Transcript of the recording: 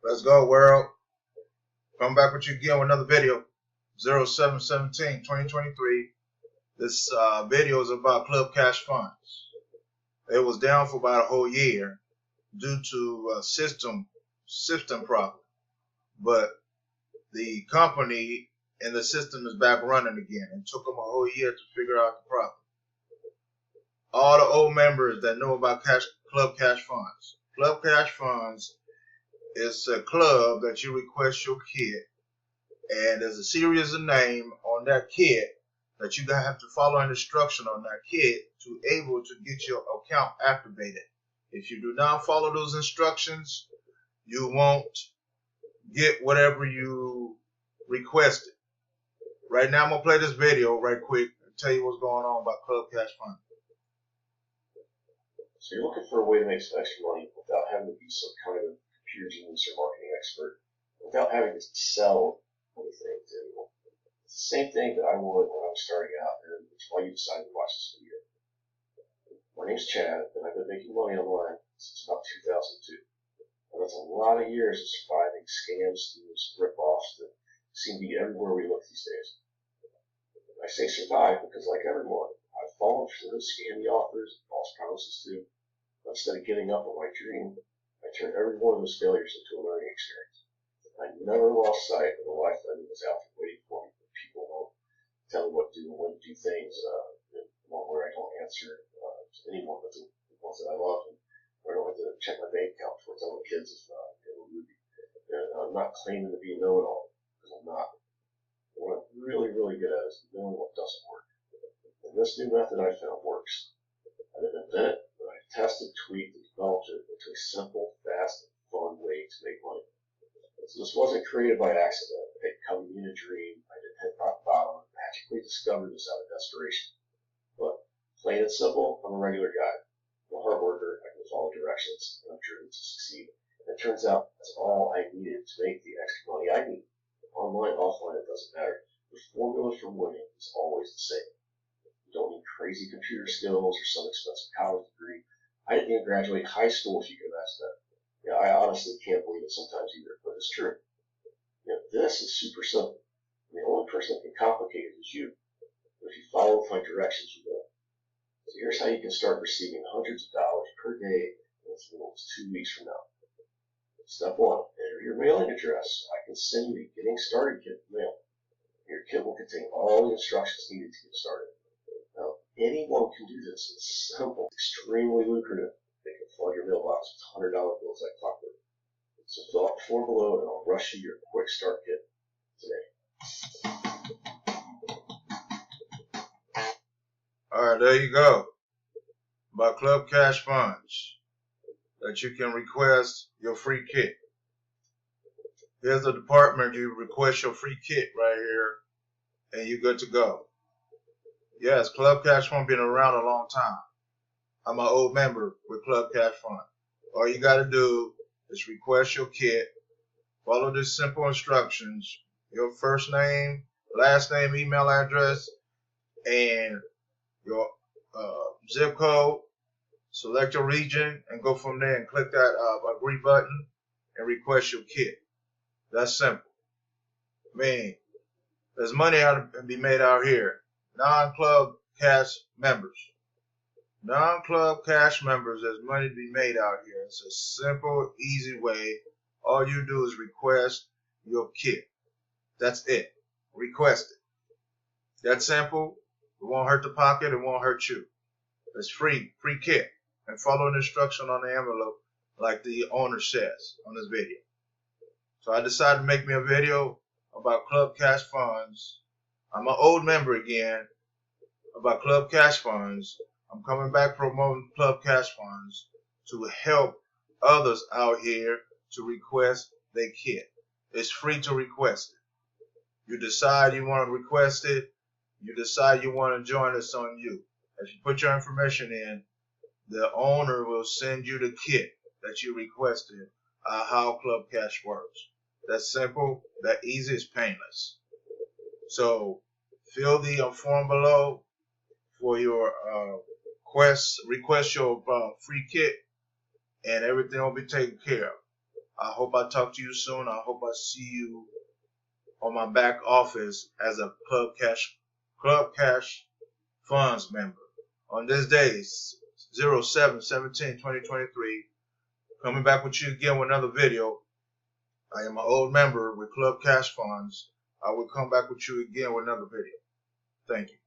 Let's go, world. Come back with you again with another video. 07/17/2023. This video is about Club Cash Funds. It was down for about a whole year due to system problem. But the company and the system is back running again. It took them a whole year to figure out the problem. All the old members that know about Club Cash Funds. Club Cash Funds is a club that you request your kit, and there's a series of name on that kit that you have to follow an instruction on that kit to able to get your account activated. If you do not follow those instructions, you won't get whatever you requested. Right now, I'm going to play this video right quick and tell you what's going on about Club Cash Fund. So you're looking for a way to make some extra money without having to be some kind of computer genius or marketing expert, without having to sell anything to anyone. It's the same thing that I would when I was starting out, and it's why you decided to watch this video. My name's Chad, and I've been making money online since about 2002. And that's a lot of years of surviving scams, schemes, rip-offs that seem to be everywhere we look these days. I say survive because, like everyone, I've fallen for those scammy offers and false promises too. But instead of giving up on my dream, I turned every one of those failures into a learning experience. I never lost sight of the life that was out there waiting for me. People won't tell me what to do and when to do things, where I don't answer to anyone but the ones that I love, and where I don't have to check my bank account before telling the kids if they're movie. I'm not claiming to be a know-it-all, because I'm not. And what I'm really, really good at is knowing what doesn't work. And this new method I found works. I didn't invent it, but I tested, tweaked, and developed it into a simple, fast, and fun way to make money. So this wasn't created by accident. It didn't come to me in a dream. I didn't hit rock bottom and magically discover this out of desperation. But plain and simple, I'm a regular guy. I'm a hard worker. I can follow directions, and I'm driven to succeed. And it turns out that's all I needed to make the extra money I need. Online, offline, it doesn't matter. The formula for winning is always the same. You don't need crazy computer skills or some expensive college degree. I didn't even graduate high school, if you can imagine that. Yeah, I honestly can't believe it sometimes either, but it's true. This is super simple. And the only person that can complicate it is you. But if you follow my directions, you will. So here's how you can start receiving hundreds of dollars per day in as little as 2 weeks from now. Step 1, enter your mailing address so I can send you a getting started kit in the mail. Your kit will contain all the instructions needed to get started. Now, anyone can do this. It's simple, extremely lucrative. They can flood your mailbox with $100 bills like clockwork. So fill out the form below and I'll rush you your quick start kit today. Alright, there you go. About Club Cash Funds, that you can request your free kit. Here's the department. You request your free kit right here, and you're good to go. Yes, Club Cash Fund been around a long time. I'm an old member with Club Cash Fund. All you got to do is request your kit, follow the simple instructions, your first name, last name, email address, and your zip code. Select your region and go from there and click that agree button and request your kit. That's simple. I mean, there's money out to be made out here. Non-Club Cash members. Non-Club Cash members, there's money to be made out here. It's a simple, easy way. All you do is request your kit. That's it. Request it. That's simple. It won't hurt the pocket. It won't hurt you. It's free. Free kit. And follow the instruction on the envelope like the owner says on this video. So I decided to make me a video about Club Cash Funds. I'm an old member again about Club Cash Funds. I'm coming back promoting Club Cash Funds to help others out here to request their kit. It's free to request it. You decide you want to request it. You decide you want to join us on you. If you put your information in, the owner will send you the kit that you requested. How Club Cash works. That's simple. That easy. Is painless. So fill the form below for your request your free kit, and everything will be taken care of. I hope I talk to you soon. I hope I see you on my back office as a Club Cash Funds member. On this day, 07/17/2023, coming back with you again with another video. I am an old member with Club Cash Funds. I will come back with you again with another video. Thank you.